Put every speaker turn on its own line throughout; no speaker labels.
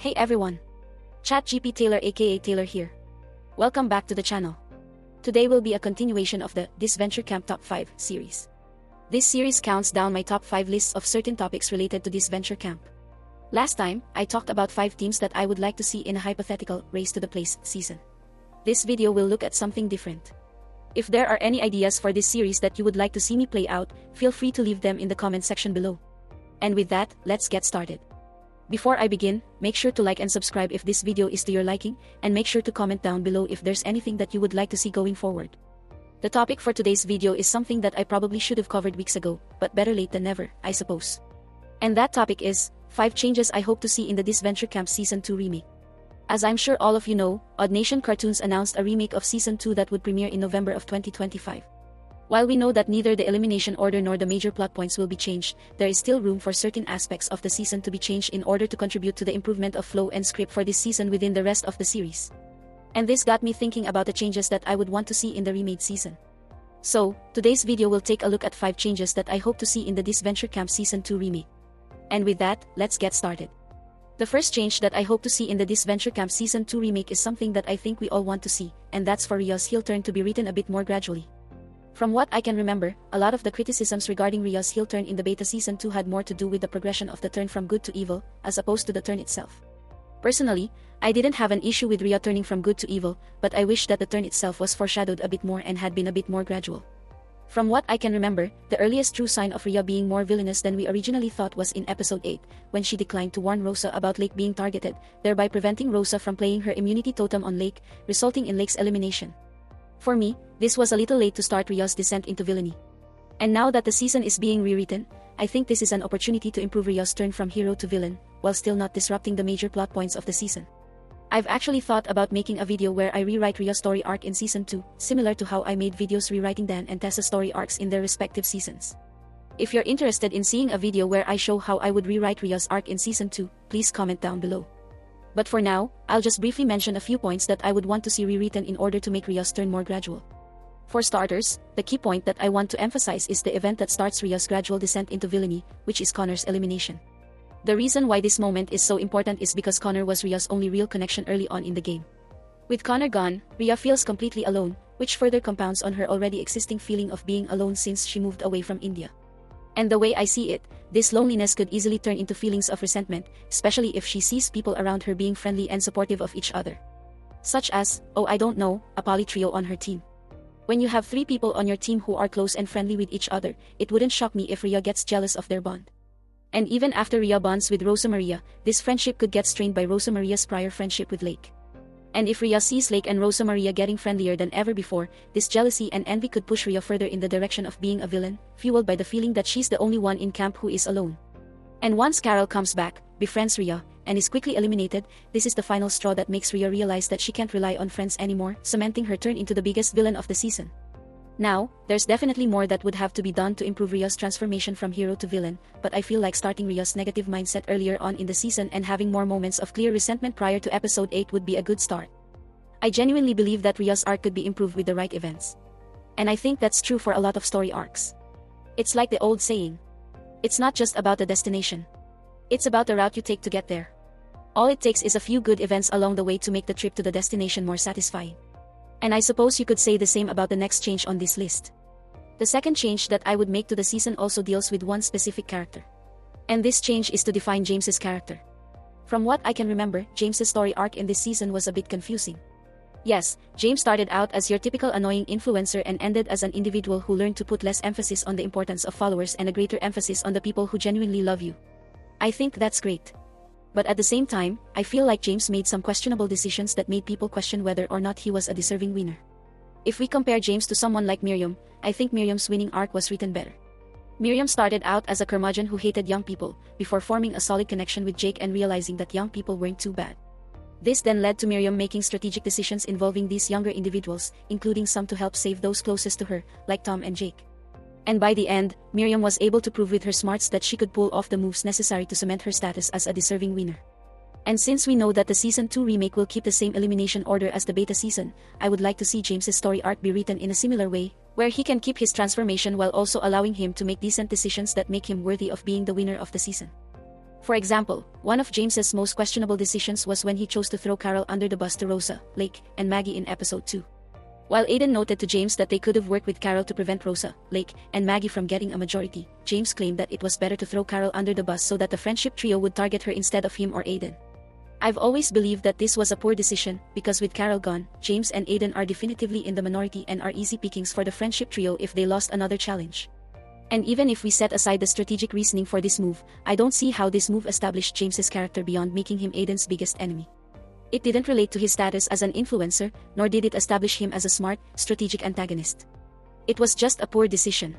Hey everyone! ChatGPT Taylor aka Taylor here. Welcome back to the channel. Today will be a continuation of the Disventure Camp Top 5 series. This series counts down my top 5 lists of certain topics related to Disventure Camp. Last time, I talked about 5 teams that I would like to see in a hypothetical Race to the Place season. This video will look at something different. If there are any ideas for this series that you would like to see me play out, feel free to leave them in the comment section below. And with that, let's get started. Before I begin, make sure to like and subscribe if this video is to your liking, and make sure to comment down below if there's anything that you would like to see going forward. The topic for today's video is something that I probably should have covered weeks ago, but better late than never, I suppose. And that topic is 5 changes I hope to see in the Disventure Camp Season 2 remake. As I'm sure all of you know, Odd Nation Cartoons announced a remake of Season 2 that would premiere in November of 2025. While we know that neither the elimination order nor the major plot points will be changed, there is still room for certain aspects of the season to be changed in order to contribute to the improvement of flow and script for this season within the rest of the series. And this got me thinking about the changes that I would want to see in the remade season. So, today's video will take a look at 5 changes that I hope to see in the Disventure Camp Season 2 remake. And with that, let's get started. The first change that I hope to see in the Disventure Camp Season 2 remake is something that I think we all want to see, and that's for Rhea's heel turn to be written a bit more gradually. From what I can remember, a lot of the criticisms regarding Rhea's heel turn in the beta Season 2 had more to do with the progression of the turn from good to evil, as opposed to the turn itself. Personally, I didn't have an issue with Rhea turning from good to evil, but I wish that the turn itself was foreshadowed a bit more and had been a bit more gradual. From what I can remember, the earliest true sign of Rhea being more villainous than we originally thought was in Episode 8, when she declined to warn Rosa about Lake being targeted, thereby preventing Rosa from playing her immunity totem on Lake, resulting in Lake's elimination. For me, this was a little late to start Rhea's descent into villainy. And now that the season is being rewritten, I think this is an opportunity to improve Rhea's turn from hero to villain, while still not disrupting the major plot points of the season. I've actually thought about making a video where I rewrite Rhea's story arc in Season 2, similar to how I made videos rewriting Dan and Tessa's story arcs in their respective seasons. If you're interested in seeing a video where I show how I would rewrite Rhea's arc in Season 2, please comment down below. But for now, I'll just briefly mention a few points that I would want to see rewritten in order to make Rhea's turn more gradual. For starters, the key point that I want to emphasize is the event that starts Rhea's gradual descent into villainy, which is Connor's elimination. The reason why this moment is so important is because Connor was Rhea's only real connection early on in the game. With Connor gone, Rhea feels completely alone, which further compounds on her already existing feeling of being alone since she moved away from India. And the way I see it, this loneliness could easily turn into feelings of resentment, especially if she sees people around her being friendly and supportive of each other. Such as, a poly trio on her team. When you have 3 people on your team who are close and friendly with each other, it wouldn't shock me if Rhea gets jealous of their bond. And even after Rhea bonds with Rosa Maria, this friendship could get strained by Rosa Maria's prior friendship with Lake. And if Rhea sees Lake and Rosa Maria getting friendlier than ever before, this jealousy and envy could push Rhea further in the direction of being a villain, fueled by the feeling that she's the only one in camp who is alone. And once Carol comes back, befriends Rhea, and is quickly eliminated, this is the final straw that makes Rhea realize that she can't rely on friends anymore, cementing her turn into the biggest villain of the season. Now, there's definitely more that would have to be done to improve Rhea's transformation from hero to villain, but I feel like starting Rhea's negative mindset earlier on in the season and having more moments of clear resentment prior to Episode 8 would be a good start. I genuinely believe that Rhea's arc could be improved with the right events. And I think that's true for a lot of story arcs. It's like the old saying. It's not just about the destination. It's about the route you take to get there. All it takes is a few good events along the way to make the trip to the destination more satisfying. And I suppose you could say the same about the next change on this list. The second change that I would make to the season also deals with one specific character. And this change is to define James's character. From what I can remember, James's story arc in this season was a bit confusing. Yes, James started out as your typical annoying influencer and ended as an individual who learned to put less emphasis on the importance of followers and a greater emphasis on the people who genuinely love you. I think that's great. But at the same time, I feel like James made some questionable decisions that made people question whether or not he was a deserving winner. If we compare James to someone like Miriam, I think Miriam's winning arc was written better. Miriam started out as a curmudgeon who hated young people, before forming a solid connection with Jake and realizing that young people weren't too bad. This then led to Miriam making strategic decisions involving these younger individuals, including some to help save those closest to her, like Tom and Jake. And by the end, Miriam was able to prove with her smarts that she could pull off the moves necessary to cement her status as a deserving winner. And since we know that the Season 2 remake will keep the same elimination order as the beta season, I would like to see James's story arc be written in a similar way, where he can keep his transformation while also allowing him to make decent decisions that make him worthy of being the winner of the season. For example, one of James's most questionable decisions was when he chose to throw Carol under the bus to Rosa, Lake, and Maggie in episode 2. While Aiden noted to James that they could have worked with Carol to prevent Rosa, Lake, and Maggie from getting a majority, James claimed that it was better to throw Carol under the bus so that the friendship trio would target her instead of him or Aiden. I've always believed that this was a poor decision, because with Carol gone, James and Aiden are definitively in the minority and are easy pickings for the friendship trio if they lost another challenge. And even if we set aside the strategic reasoning for this move, I don't see how this move established James's character beyond making him Aiden's biggest enemy. It didn't relate to his status as an influencer, nor did it establish him as a smart, strategic antagonist. It was just a poor decision.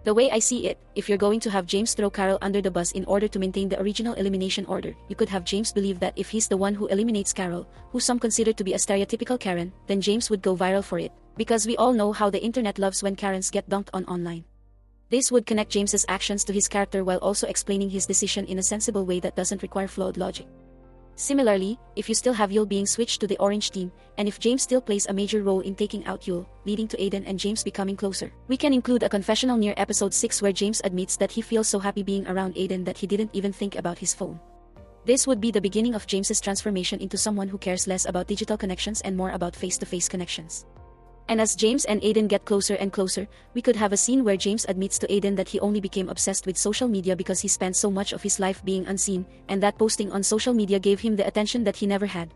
The way I see it, if you're going to have James throw Carol under the bus in order to maintain the original elimination order, you could have James believe that if he's the one who eliminates Carol, who some consider to be a stereotypical Karen, then James would go viral for it, because we all know how the internet loves when Karens get dunked on online. This would connect James's actions to his character while also explaining his decision in a sensible way that doesn't require flawed logic. Similarly, if you still have Yul being switched to the orange team, and if James still plays a major role in taking out Yul, leading to Aiden and James becoming closer, we can include a confessional near episode 6 where James admits that he feels so happy being around Aiden that he didn't even think about his phone. This would be the beginning of James's transformation into someone who cares less about digital connections and more about face-to-face connections. And as James and Aiden get closer and closer, we could have a scene where James admits to Aiden that he only became obsessed with social media because he spent so much of his life being unseen, and that posting on social media gave him the attention that he never had.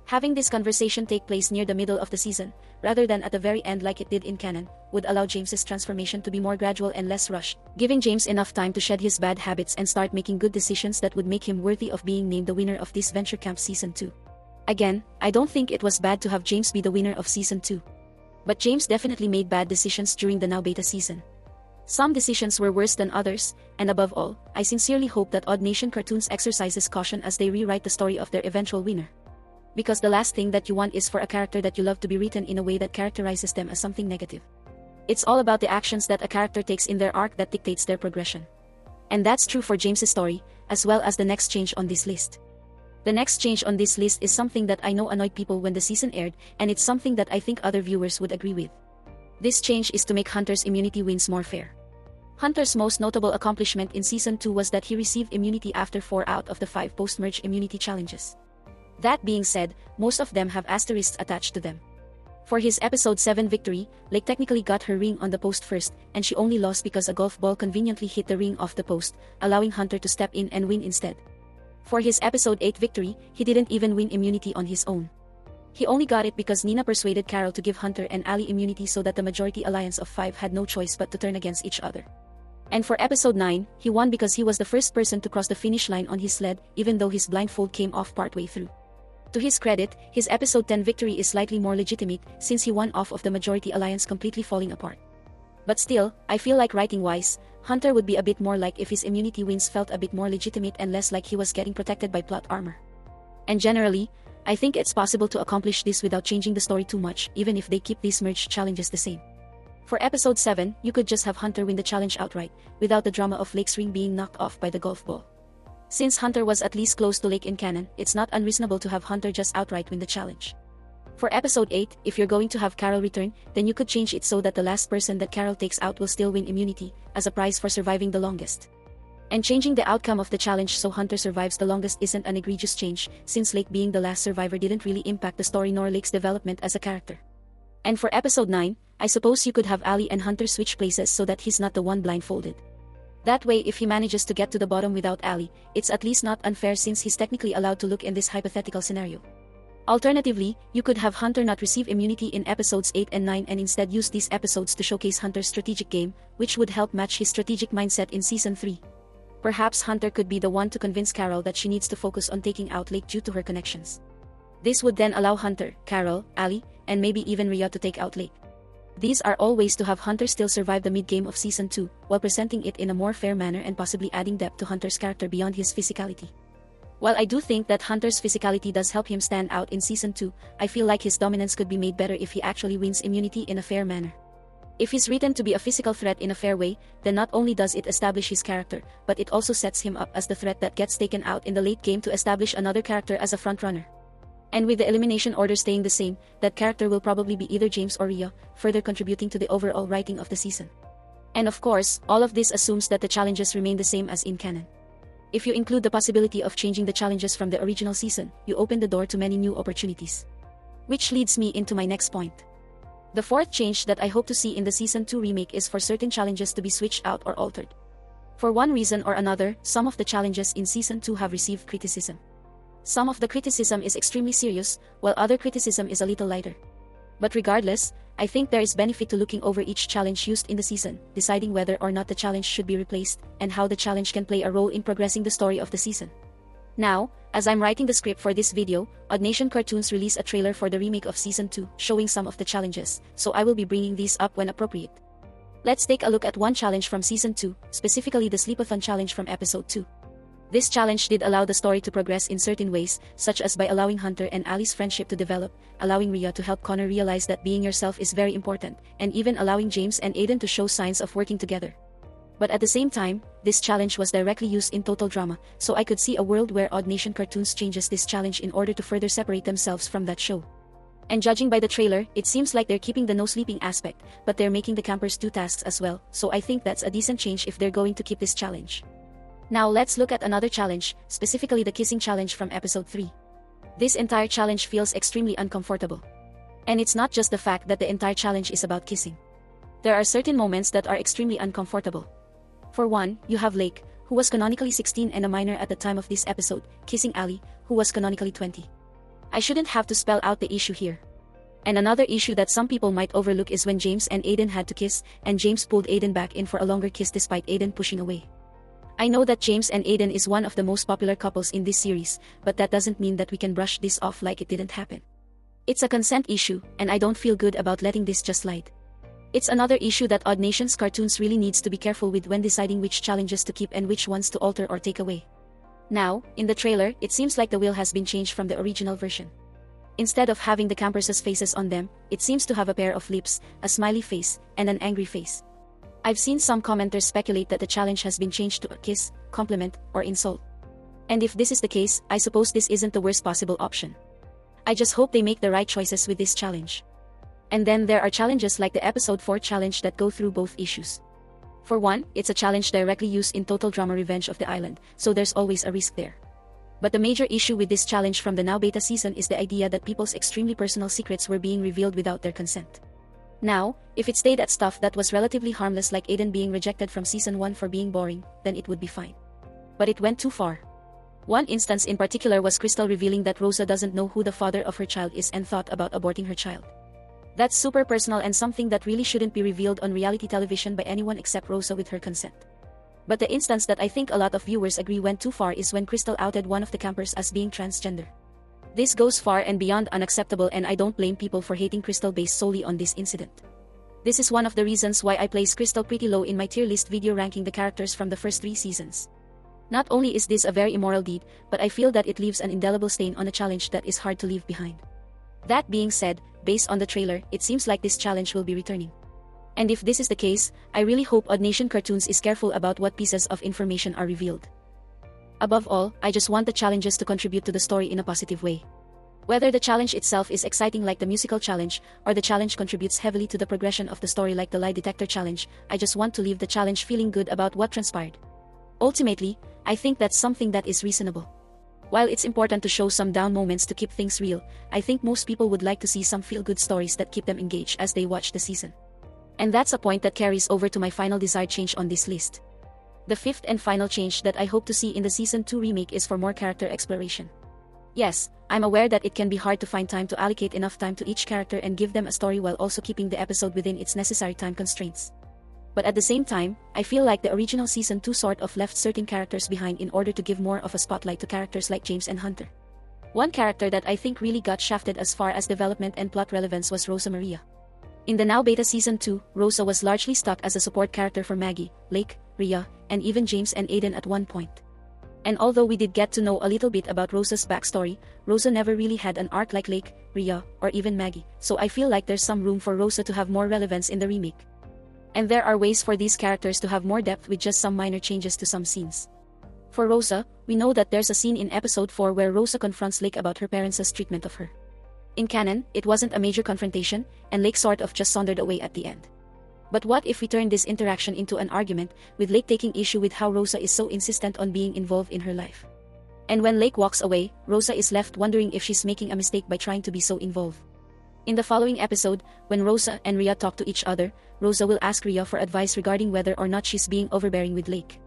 Having this conversation take place near the middle of the season, rather than at the very end like it did in canon, would allow James's transformation to be more gradual and less rushed, giving James enough time to shed his bad habits and start making good decisions that would make him worthy of being named the winner of Disventure Camp Season 2. Again, I don't think it was bad to have James be the winner of Season 2. But James definitely made bad decisions during the now beta season. Some decisions were worse than others, and above all, I sincerely hope that Odd Nation Cartoons exercises caution as they rewrite the story of their eventual winner. Because the last thing that you want is for a character that you love to be written in a way that characterizes them as something negative. It's all about the actions that a character takes in their arc that dictates their progression. And that's true for James's story, as well as the next change on this list. The next change on this list is something that I know annoyed people when the season aired, and it's something that I think other viewers would agree with. This change is to make Hunter's immunity wins more fair. Hunter's most notable accomplishment in Season 2 was that he received immunity after 4 out of the 5 post-merge immunity challenges. That being said, most of them have asterisks attached to them. For his episode 7 victory, Lake technically got her ring on the post first, and she only lost because a golf ball conveniently hit the ring off the post, allowing Hunter to step in and win instead. For his episode 8 victory, he didn't even win immunity on his own. He only got it because Nina persuaded Carol to give Hunter and Ali immunity so that the majority alliance of 5 had no choice but to turn against each other. And for episode 9, he won because he was the first person to cross the finish line on his sled, even though his blindfold came off partway through. To his credit, his episode 10 victory is slightly more legitimate since he won off of the majority alliance completely falling apart. But still, I feel like writing-wise, Hunter would be a bit more like if his immunity wins felt a bit more legitimate and less like he was getting protected by plot armor. And generally, I think it's possible to accomplish this without changing the story too much, even if they keep these merged challenges the same. For episode 7, you could just have Hunter win the challenge outright, without the drama of Lake's ring being knocked off by the golf ball. Since Hunter was at least close to Lake in canon, it's not unreasonable to have Hunter just outright win the challenge. For episode 8, if you're going to have Carol return, then you could change it so that the last person that Carol takes out will still win immunity, as a prize for surviving the longest. And changing the outcome of the challenge so Hunter survives the longest isn't an egregious change, since Lake being the last survivor didn't really impact the story nor Lake's development as a character. And for episode 9, I suppose you could have Ali and Hunter switch places so that he's not the one blindfolded. That way, if he manages to get to the bottom without Ali, it's at least not unfair since he's technically allowed to look in this hypothetical scenario. Alternatively, you could have Hunter not receive immunity in episodes 8 and 9 and instead use these episodes to showcase Hunter's strategic game, which would help match his strategic mindset in Season 3. Perhaps Hunter could be the one to convince Carol that she needs to focus on taking out Lake due to her connections. This would then allow Hunter, Carol, Ali, and maybe even Rhea to take out Lake. These are all ways to have Hunter still survive the mid-game of Season 2, while presenting it in a more fair manner and possibly adding depth to Hunter's character beyond his physicality. While I do think that Hunter's physicality does help him stand out in Season 2, I feel like his dominance could be made better if he actually wins immunity in a fair manner. If he's written to be a physical threat in a fair way, then not only does it establish his character, but it also sets him up as the threat that gets taken out in the late game to establish another character as a frontrunner. And with the elimination order staying the same, that character will probably be either James or Rhea, further contributing to the overall writing of the season. And of course, all of this assumes that the challenges remain the same as in canon. If you include the possibility of changing the challenges from the original season, you open the door to many new opportunities. Which leads me into my next point. The fourth change that I hope to see in the Season 2 remake is for certain challenges to be switched out or altered. For one reason or another, some of the challenges in Season 2 have received criticism. Some of the criticism is extremely serious, while other criticism is a little lighter. But regardless, I think there is benefit to looking over each challenge used in the season, deciding whether or not the challenge should be replaced, and how the challenge can play a role in progressing the story of the season. Now, as I'm writing the script for this video, Odd Nation Cartoons released a trailer for the remake of Season 2, showing some of the challenges, so I will be bringing these up when appropriate. Let's take a look at one challenge from Season 2, specifically the Sleepathon challenge from Episode 2. This challenge did allow the story to progress in certain ways, such as by allowing Hunter and Ali's friendship to develop, allowing Rhea to help Connor realize that being yourself is very important, and even allowing James and Aiden to show signs of working together. But at the same time, this challenge was directly used in total drama, so I could see a world where Odd Nation Cartoons changes this challenge in order to further separate themselves from that show. And judging by the trailer, it seems like they're keeping the no sleeping aspect, but they're making the campers do tasks as well, so I think that's a decent change if they're going to keep this challenge. Now let's look at another challenge, specifically the kissing challenge from Episode 3. This entire challenge feels extremely uncomfortable. And it's not just the fact that the entire challenge is about kissing. There are certain moments that are extremely uncomfortable. For one, you have Lake, who was canonically 16 and a minor at the time of this episode, kissing Ali, who was canonically 20. I shouldn't have to spell out the issue here. And another issue that some people might overlook is when James and Aiden had to kiss, and James pulled Aiden back in for a longer kiss despite Aiden pushing away. I know that James and Aiden is one of the most popular couples in this series, but that doesn't mean that we can brush this off like it didn't happen. It's a consent issue, and I don't feel good about letting this just slide. It's another issue that Odd Nation's Cartoons really needs to be careful with when deciding which challenges to keep and which ones to alter or take away. Now, in the trailer, it seems like the wheel has been changed from the original version. Instead of having the campers' faces on them, it seems to have a pair of lips, a smiley face, and an angry face. I've seen some commenters speculate that the challenge has been changed to a kiss, compliment, or insult. And if this is the case, I suppose this isn't the worst possible option. I just hope they make the right choices with this challenge. And then there are challenges like the Episode 4 challenge that go through both issues. For one, it's a challenge directly used in Total Drama Revenge of the Island, so there's always a risk there. But the major issue with this challenge from the now beta season is the idea that people's extremely personal secrets were being revealed without their consent. Now, if it stayed at stuff that was relatively harmless like Aiden being rejected from Season 1 for being boring, then it would be fine. But it went too far. One instance in particular was Crystal revealing that Rosa doesn't know who the father of her child is and thought about aborting her child. That's super personal and something that really shouldn't be revealed on reality television by anyone except Rosa with her consent. But the instance that I think a lot of viewers agree went too far is when Crystal outed one of the campers as being transgender. This goes far and beyond unacceptable, and I don't blame people for hating Crystal based solely on this incident. This is one of the reasons why I place Crystal pretty low in my tier list video ranking the characters from the first 3 seasons. Not only is this a very immoral deed, but I feel that it leaves an indelible stain on a challenge that is hard to leave behind. That being said, based on the trailer, it seems like this challenge will be returning. And if this is the case, I really hope Odd Nation Cartoons is careful about what pieces of information are revealed. Above all, I just want the challenges to contribute to the story in a positive way. Whether the challenge itself is exciting like the musical challenge, or the challenge contributes heavily to the progression of the story like the lie detector challenge, I just want to leave the challenge feeling good about what transpired. Ultimately, I think that's something that is reasonable. While it's important to show some down moments to keep things real, I think most people would like to see some feel-good stories that keep them engaged as they watch the season. And that's a point that carries over to my final desired change on this list. The fifth and final change that I hope to see in the Season 2 remake is for more character exploration. Yes, I'm aware that it can be hard to find time to allocate enough time to each character and give them a story while also keeping the episode within its necessary time constraints. But at the same time, I feel like the original Season 2 sort of left certain characters behind in order to give more of a spotlight to characters like James and Hunter. One character that I think really got shafted as far as development and plot relevance was Rosa Maria. In the now beta Season 2, Rosa was largely stuck as a support character for Maggie, Lake, Rhea, and even James and Aiden at one point. And although we did get to know a little bit about Rosa's backstory, Rosa never really had an arc like Lake, Rhea, or even Maggie, so I feel like there's some room for Rosa to have more relevance in the remake. And there are ways for these characters to have more depth with just some minor changes to some scenes. For Rosa, we know that there's a scene in Episode 4 where Rosa confronts Lake about her parents' treatment of her. In canon, it wasn't a major confrontation, and Lake sort of just sauntered away at the end. But what if we turn this interaction into an argument, with Lake taking issue with how Rosa is so insistent on being involved in her life? And when Lake walks away, Rosa is left wondering if she's making a mistake by trying to be so involved. In the following episode, when Rosa and Rhea talk to each other, Rosa will ask Rhea for advice regarding whether or not she's being overbearing with Lake.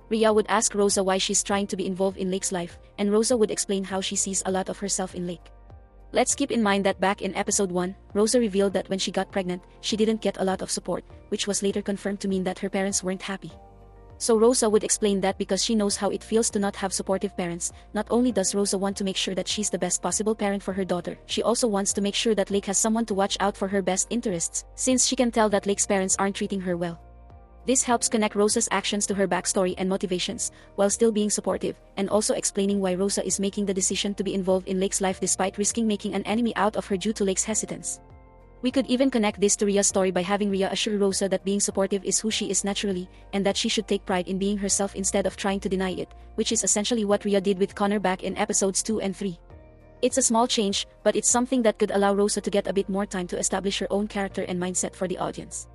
Rhea would ask Rosa why she's trying to be involved in Lake's life, and Rosa would explain how she sees a lot of herself in Lake. Let's keep in mind that back in episode 1, Rosa revealed that when she got pregnant, she didn't get a lot of support, which was later confirmed to mean that her parents weren't happy. So Rosa would explain that because she knows how it feels to not have supportive parents. Not only does Rosa want to make sure that she's the best possible parent for her daughter, she also wants to make sure that Lake has someone to watch out for her best interests, since she can tell that Lake's parents aren't treating her well. This helps connect Rosa's actions to her backstory and motivations, while still being supportive, and also explaining why Rosa is making the decision to be involved in Lake's life despite risking making an enemy out of her due to Lake's hesitance. We could even connect this to Rhea's story by having Rhea assure Rosa that being supportive is who she is naturally, and that she should take pride in being herself instead of trying to deny it, which is essentially what Rhea did with Connor back in episodes 2 and 3. It's a small change, but it's something that could allow Rosa to get a bit more time to establish her own character and mindset for the audience.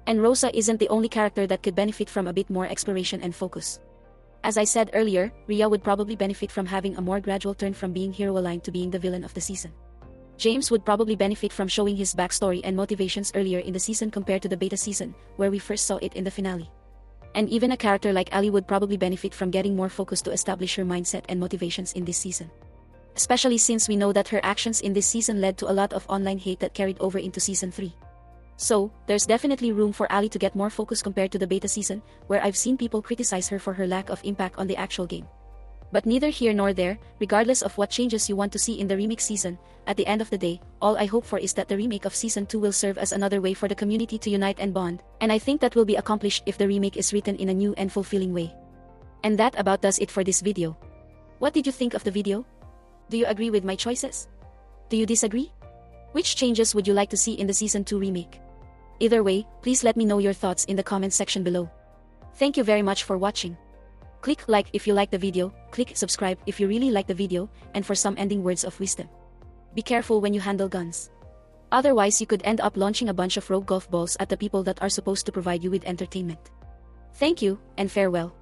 And Rosa isn't the only character that could benefit from a bit more exploration and focus. As I said earlier, Rhea would probably benefit from having a more gradual turn from being hero-aligned to being the villain of the season. James would probably benefit from showing his backstory and motivations earlier in the season compared to the beta season, where we first saw it in the finale. And even a character like Allie would probably benefit from getting more focus to establish her mindset and motivations in this season. Especially since we know that her actions in this season led to a lot of online hate that carried over into season 3. So, there's definitely room for Allie to get more focus compared to the beta season, where I've seen people criticize her for her lack of impact on the actual game. But neither here nor there, regardless of what changes you want to see in the remake season, at the end of the day, all I hope for is that the remake of season 2 will serve as another way for the community to unite and bond, and I think that will be accomplished if the remake is written in a new and fulfilling way. And that about does it for this video. What did you think of the video? Do you agree with my choices? Do you disagree? Which changes would you like to see in the season 2 remake? Either way, please let me know your thoughts in the comment section below. Thank you very much for watching. Click like if you like the video, click subscribe if you really like the video, and for some ending words of wisdom. Be careful when you handle guns. Otherwise you could end up launching a bunch of rogue golf balls at the people that are supposed to provide you with entertainment. Thank you, and farewell.